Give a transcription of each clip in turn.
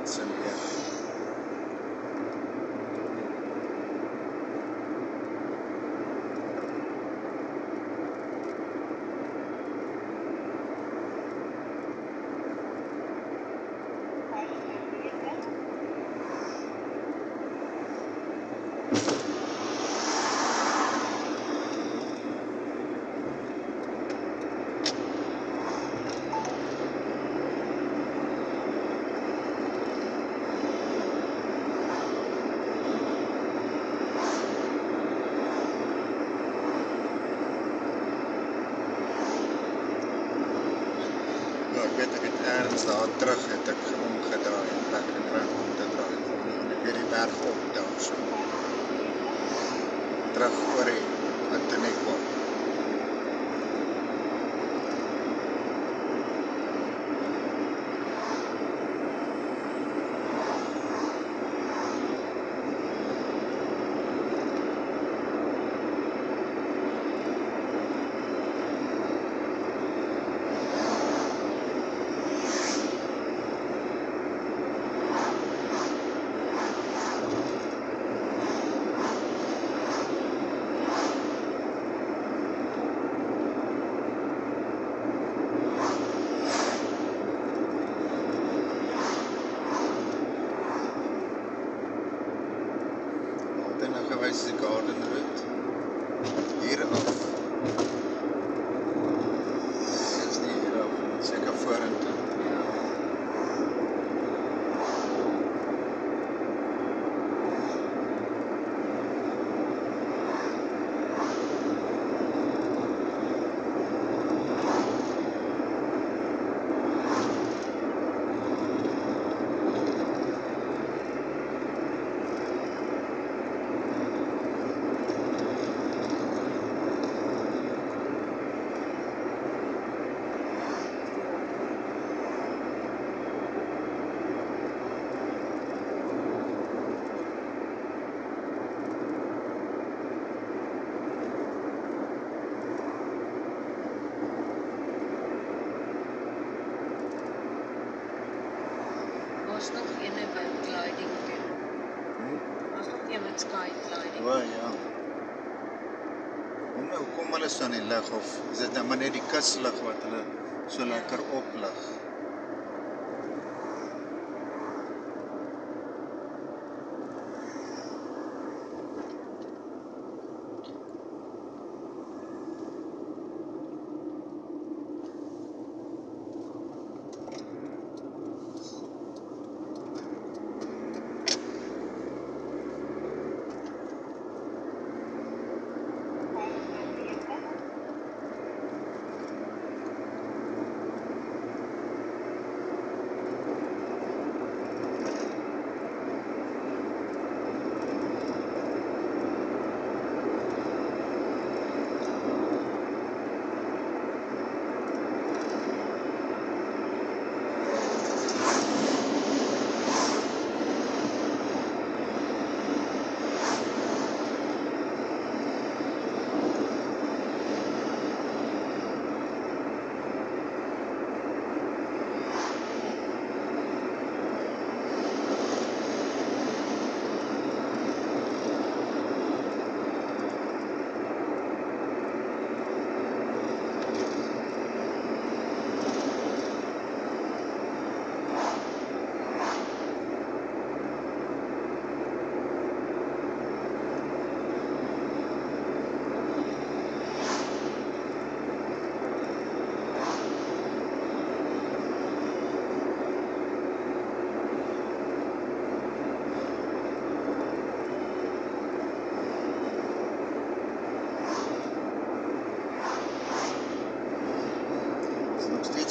fiets en weer. Ek weet ek het ergens daar terug het ek omgedraai en plek gekry om te draai. En ek weer die berg op daar so. Terug oor die Antoniekwal. Gewys die garden route hier af. Dit is nie hier af, seker vorentoe. Was nog een met gliding doen. Was nog een met skygliding. O ja. Hoekom hulle staan in die lig of is dit nou maar net die kuslig wat hulle so lekker oplig?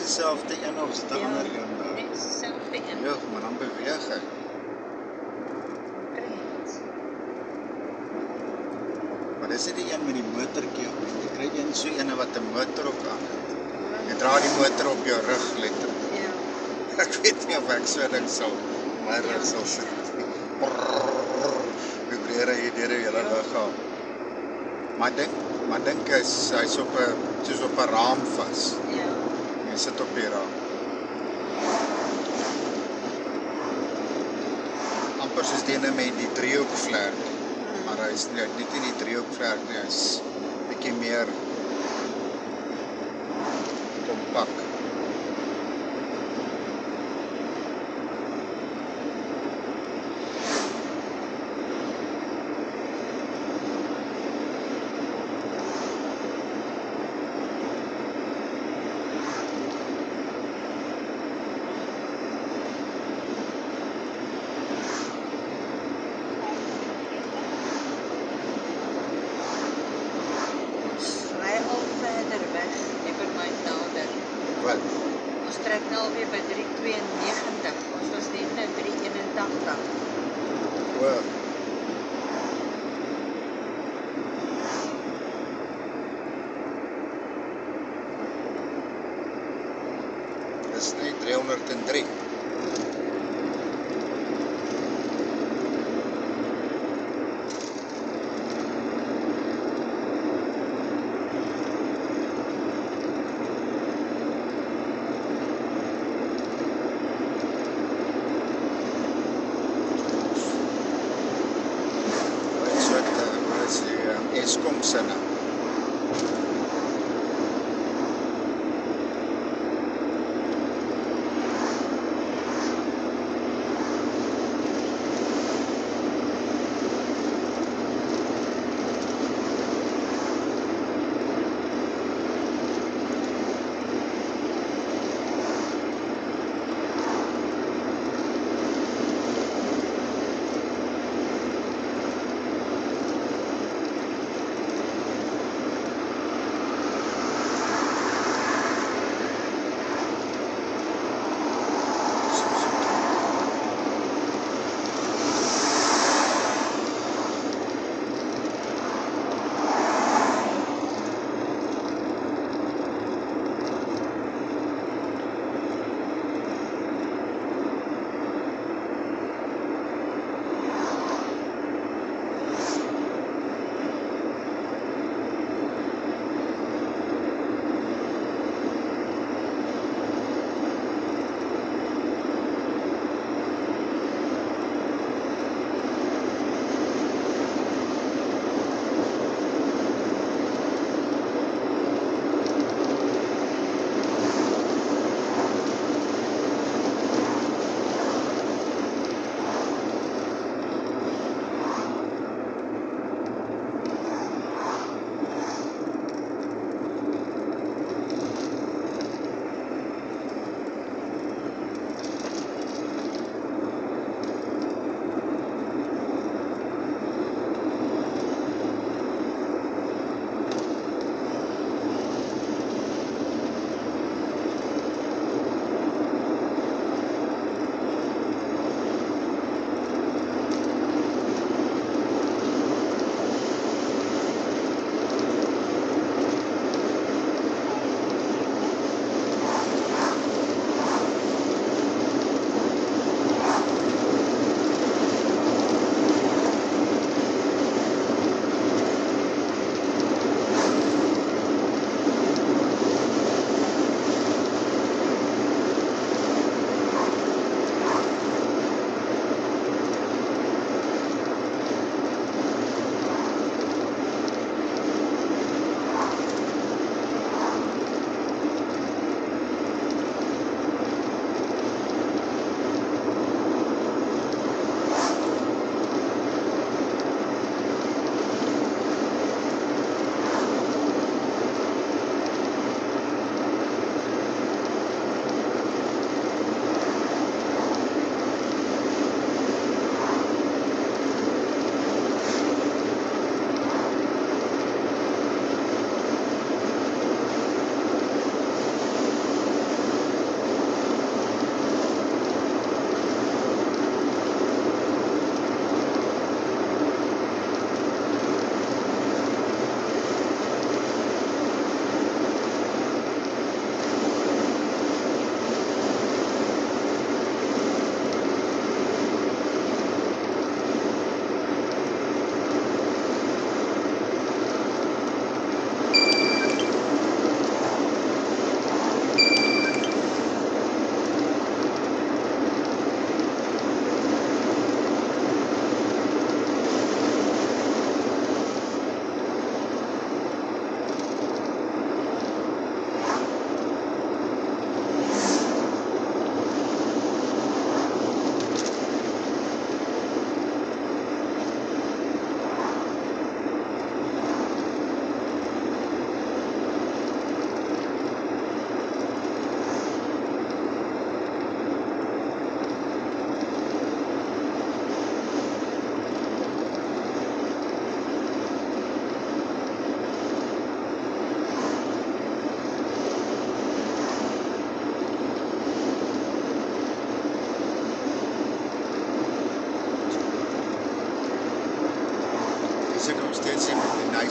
Dieselfde een of is dit 'n ander een? Net dieselfde een. Ja, maar dan beweeg hy. Maar dis nie die een met die motortjie op nie. Jy kry een so ene wat 'n motor op aan het. Jy dra die motor op jou rug letterlik. Ja. Ek weet nie of ek so ding sal my rug sal sit. Vibreer hy deur die hele liggaam. Maar dink hy's op 'n soos op 'n raam vas. Ja. Jy sit op die raam. mekaar soos die ene met die driehoekvlerk. Maar hy is net nie die driehoekvlerk nie, hy is bietjie meer kompak.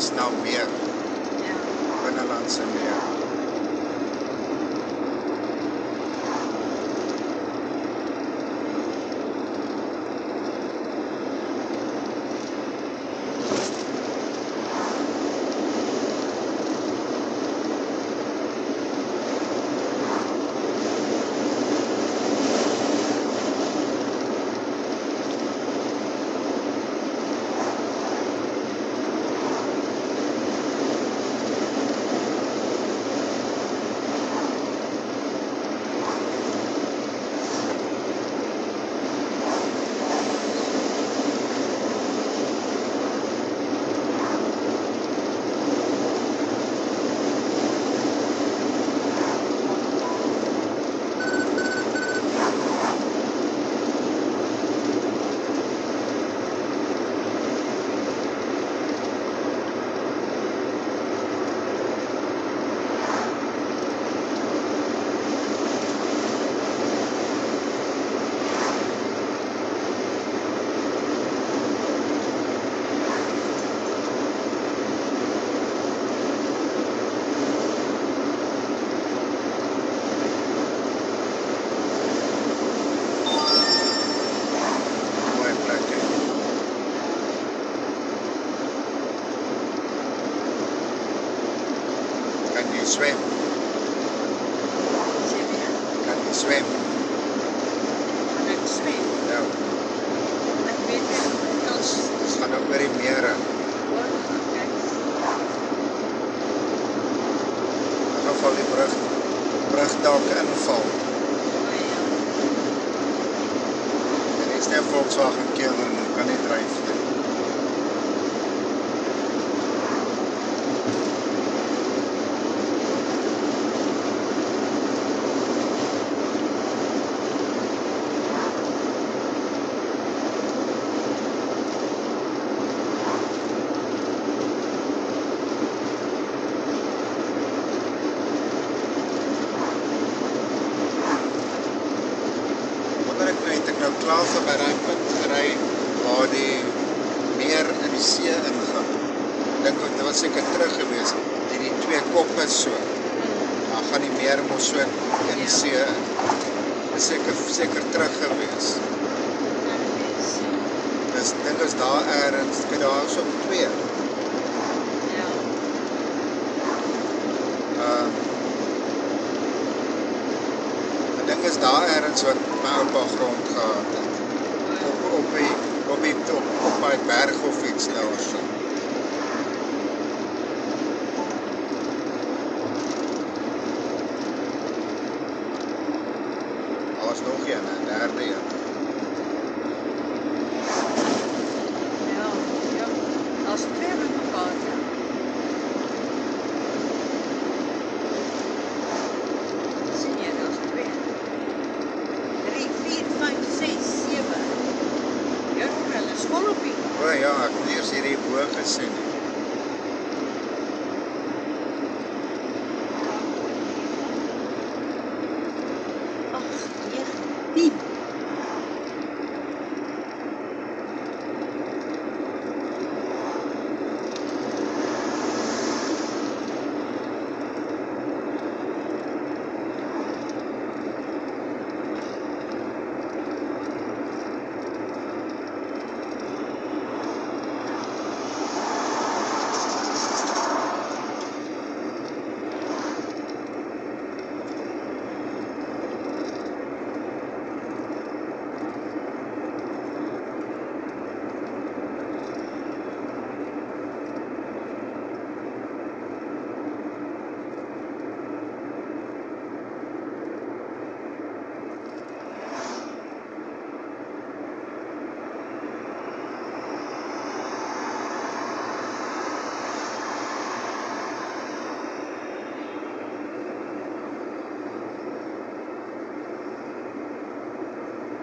is nou meer, Ja. binnelandse meer. Mooi plek, hè. Kan jy swem? Sê weer, Kan jy swem? gaan ek swem. Ja, Ek weet nie, ons ons gaan ook oor die mere. hoor, okay. In geval die brug dalk inval. Oh, ja. En is nie 'n Volkswagen Keller en kan nie dryf nie. Wonder het ek nou klaar by daai punt gery waar die meer in die see ingaan. Dink dit was seker terug gewees. Die twee koppe so. Dan gaan die meer mos so in die see in. Dis seker terug gewees. Dis dink is daar ergens, kyk daar is ook twee. Ja. Ek dink is daar ergens wat my oupa grond gehad het. Op my berg of iets nou of so. Daar was nog een, 'n derde een. Ja, ja. Als twee met mekaar, ja. Sien jy, daar's twee. 3, 4, 5, 6, 7. Ja, hulle is volop hier. O ja, ek het eers hierdie bo gesien. Ag, 9, 10.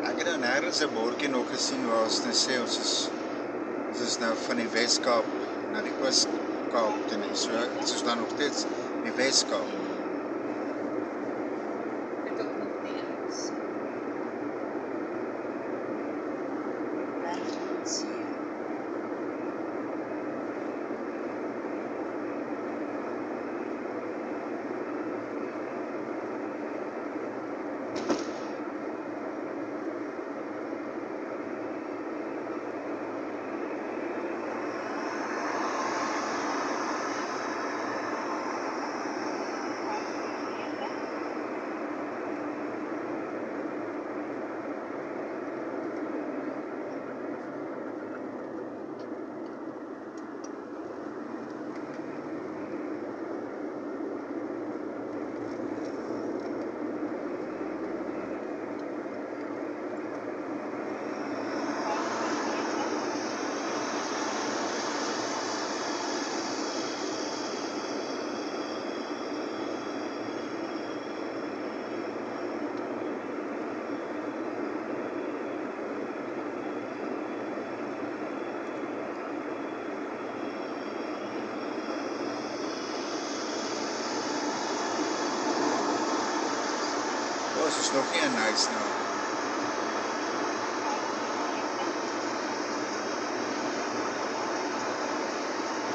Ek het nou nergens 'n bordjie nog gesien waar ons nou sê ons is nou van die Weskaap na die Oos-Kaap toe nie. So ons is dan nog steeds in die Weskaap. Het ook nog nie eens. Berg en see. Dis nog nie 'n nice nou.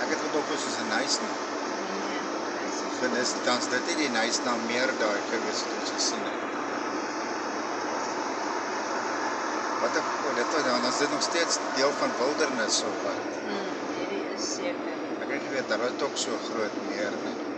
Ek het gedog dit is 'n nice nou. Vind dis dit nie die nice nou meer daai gewees het ons gesien het. Wat dan is dit nog steeds deel van wildernis of wat? Hierdie is seker. Ek weet hulle het ook so groot meer nie.